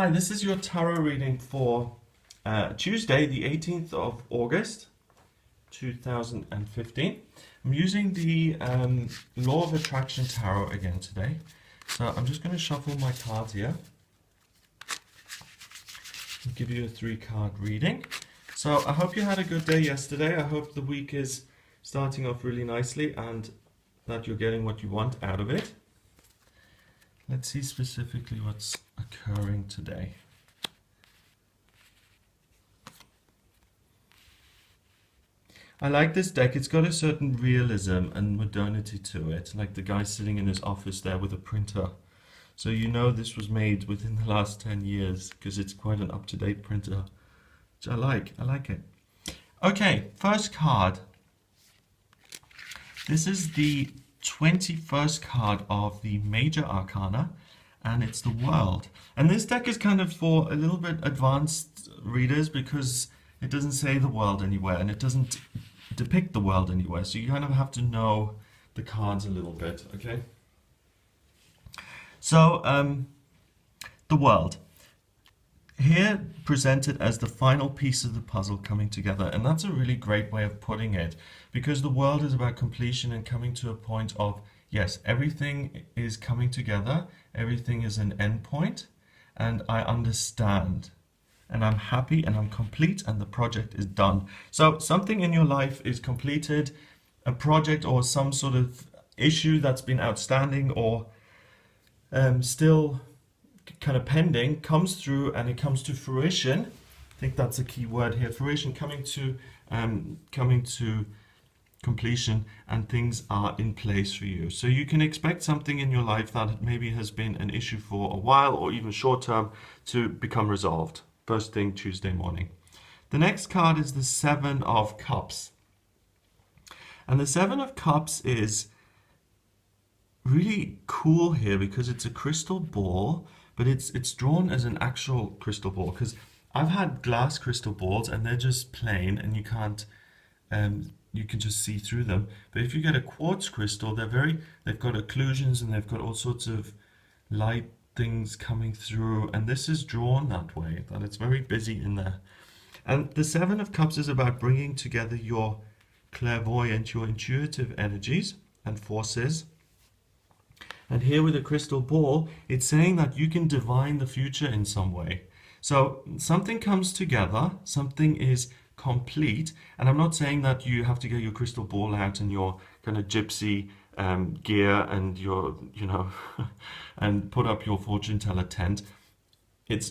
Hi, this is your tarot reading for Tuesday, the 18th of August, 2015. I'm using the Law of Attraction Tarot again today. So I'm just going to shuffle my cards here and give you a 3-card reading. So I hope you had a good day yesterday. I hope the week is starting off really nicely and that you're getting what you want out of it. Let's see specifically what's occurring today. I like this deck. It's got a certain realism and modernity to it, like the guy sitting in his office there with a printer. So you know this was made within the last 10 years because it's quite an up-to-date printer, which I like. I like it. Okay, first card. This is the 21st card of the Major Arcana, and it's the World. And this deck is kind of for a little bit advanced readers because it doesn't say the world anywhere and it doesn't depict the world anywhere. So you kind of have to know the cards a little bit, okay? So, the World. Here presented as the final piece of the puzzle coming together, and that's a really great way of putting it, because the world is about completion and coming to a point of, yes, everything is coming together, everything is an end point, and I understand, and I'm happy and I'm complete and the project is done. So something in your life is completed, a project or some sort of issue that's been outstanding or still kind of pending comes through and it comes to fruition. I think that's a key word here, fruition, coming to completion, and things are in place for you. So you can expect something in your life that maybe has been an issue for a while or even short term to become resolved first thing Tuesday morning. The next card is the 7 of Cups. And the 7 of Cups is really cool here because it's a crystal ball, but it's drawn as an actual crystal ball, because I've had glass crystal balls and they're just plain and you can't you can just see through them. But if you get a quartz crystal, they've got occlusions and they've got all sorts of light things coming through, and this is drawn that way, that it's very busy in there. And the 7 of Cups is about bringing together your clairvoyant, your intuitive energies and forces. And here with a crystal ball, it's saying that you can divine the future in some way. So something comes together, something is complete, and I'm not saying that you have to get your crystal ball out and your kind of gypsy gear and your, and put up your fortune teller tent.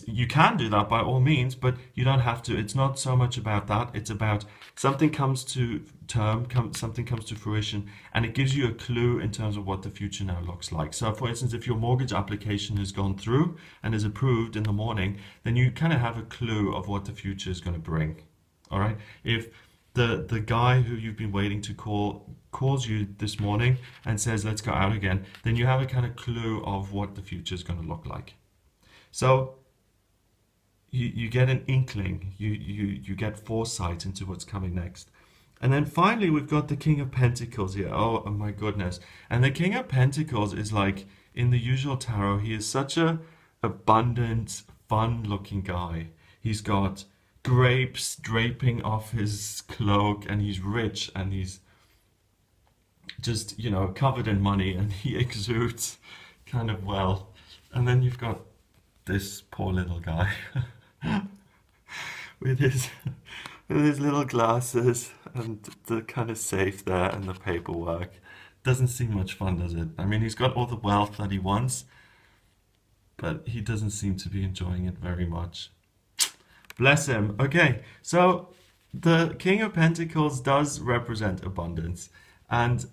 You can do that by all means, but you don't have to. It's not so much about that. It's about something comes to term, something comes to fruition, and it gives you a clue in terms of what the future now looks like. So for instance, if your mortgage application has gone through and is approved in the morning, then you kind of have a clue of what the future is going to bring. All right. If the guy who you've been waiting to call calls you this morning and says, let's go out again, then you have a kind of clue of what the future is going to look like. So you get an inkling, you get foresight into what's coming next. And then finally, we've got the King of Pentacles here. Oh my goodness. And the King of Pentacles is like, in the usual tarot, he is such a abundant, fun-looking guy. He's got grapes draping off his cloak, and he's rich, and he's just, covered in money, and he exudes kind of wealth. And then you've got this poor little guy with his little glasses and the kind of safe there and the paperwork. Doesn't seem much fun, does it? I mean, he's got all the wealth that he wants, but he doesn't seem to be enjoying it very much. Bless him. Okay, so the King of Pentacles does represent abundance, and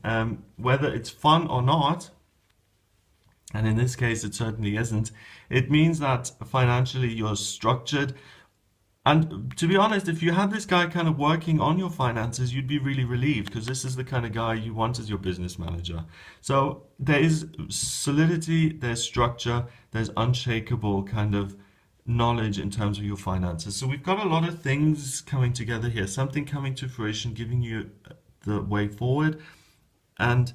whether it's fun or not, and in this case it certainly isn't, it means that financially you're structured. And to be honest, if you had this guy kind of working on your finances, you'd be really relieved, because this is the kind of guy you want as your business manager. So there is solidity, there's structure, there's unshakable kind of knowledge in terms of your finances. So we've got a lot of things coming together here, something coming to fruition, giving you the way forward, and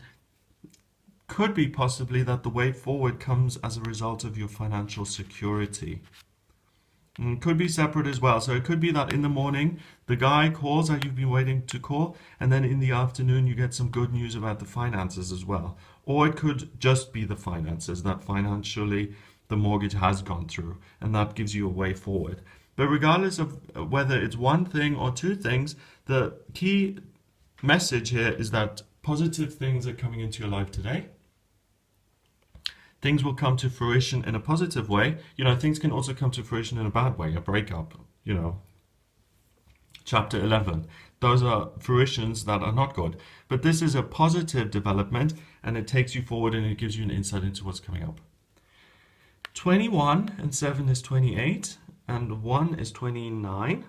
could be possibly that the way forward comes as a result of your financial security. Could be separate as well. So it could be that in the morning the guy calls that you've been waiting to call, and then in the afternoon you get some good news about the finances as well. Or it could just be the finances, that financially the mortgage has gone through, and that gives you a way forward. But regardless of whether it's one thing or two things, the key message here is that positive things are coming into your life today. Things will come to fruition in a positive way. You know, things can also come to fruition in a bad way, a breakup, you know. Chapter 11. Those are fruitions that are not good. But this is a positive development, and it takes you forward and it gives you an insight into what's coming up. 21 and 7 is 28, and 1 is 29.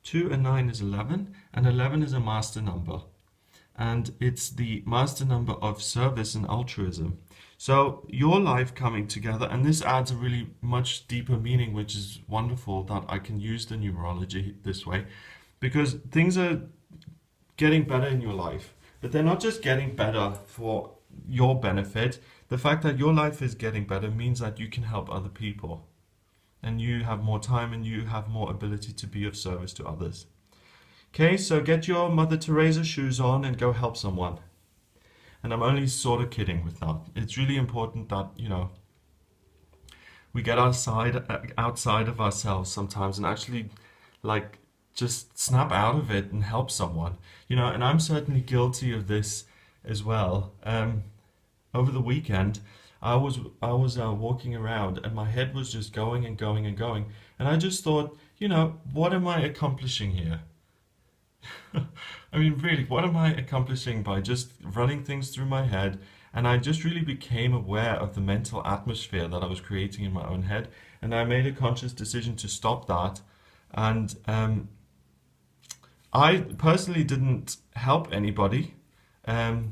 2 and 9 is 11, and 11 is a master number. And it's the master number of service and altruism. So your life coming together, and this adds a really much deeper meaning, which is wonderful that I can use the numerology this way, because things are getting better in your life, but they're not just getting better for your benefit. The fact that your life is getting better means that you can help other people, and you have more time and you have more ability to be of service to others. Okay, so get your Mother Teresa shoes on and go help someone. And I'm only sort of kidding with that. It's really important that, you know, we get outside of ourselves sometimes and actually, like, just snap out of it and help someone. You know, and I'm certainly guilty of this as well. Over the weekend, I was walking around and my head was just going and going and going. And I just thought, you know, what am I accomplishing here? I mean, really, what am I accomplishing by just running things through my head? And I just really became aware of the mental atmosphere that I was creating in my own head. And I made a conscious decision to stop that. And I personally didn't help anybody. I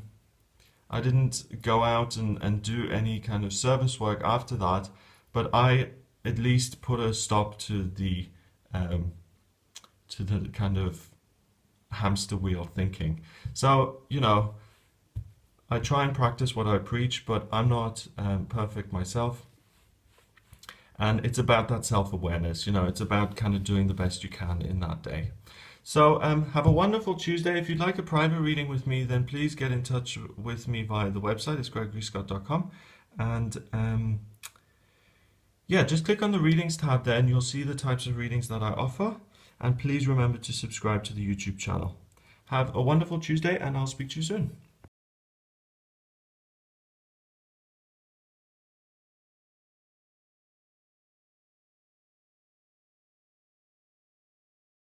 didn't go out and do any kind of service work after that. But I at least put a stop to the kind of hamster wheel thinking. So, you know, I try and practice what I preach, but I'm not perfect myself. And it's about that self-awareness, you know, it's about kind of doing the best you can in that day. So have a wonderful Tuesday. If you'd like a private reading with me, then please get in touch with me via the website. It's gregoryscott.com. And yeah, just click on the readings tab there and you'll see the types of readings that I offer. And please remember to subscribe to the YouTube channel. Have a wonderful Tuesday, and I'll speak to you soon.